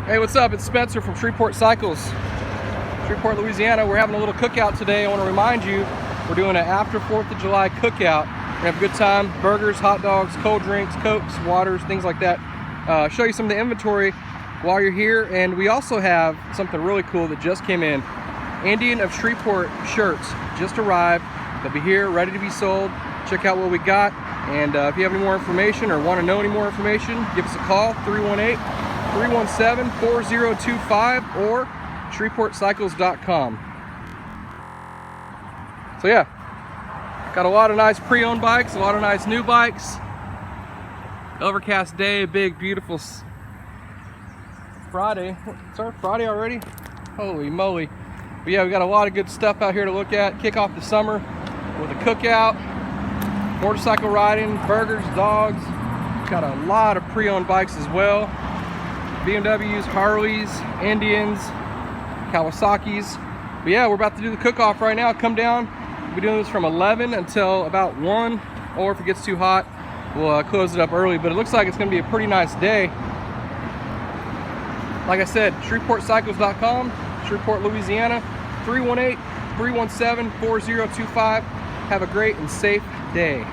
Hey, what's up? It's Spencer from Shreveport Cycles, Shreveport, Louisiana. We're having a little cookout today. I want to remind you, we're doing an after 4th of July cookout. We're gonna have a good time, burgers, hot dogs, cold drinks, Cokes, waters, things like that. Show you some of the inventory while you're here. And we also have something really cool that just came in. Indian of Shreveport shirts just arrived. They'll be here, ready to be sold. Check out what we got. And if you have any more information or want to know any more information, give us a call, 318-317-4025 or shreveportcycles.com. So yeah, got a lot of nice pre-owned bikes, a lot of nice new bikes. Overcast day, big, beautiful Friday. It's our Friday already? Holy moly. But yeah, we got a lot of good stuff out here to look at. Kick off the summer with a cookout, motorcycle riding, burgers, dogs. Got a lot of pre-owned bikes as well. BMWs, Harleys, Indians, Kawasaki's. But yeah, we're about to do the cook-off right now. Come down. We'll be doing this from 11 until about 1, or if it gets too hot, we'll close it up early. But it looks like it's going to be a pretty nice day. Like I said, shreveportcycles.com, Shreveport, Louisiana, 318-317-4025. Have a great and safe day.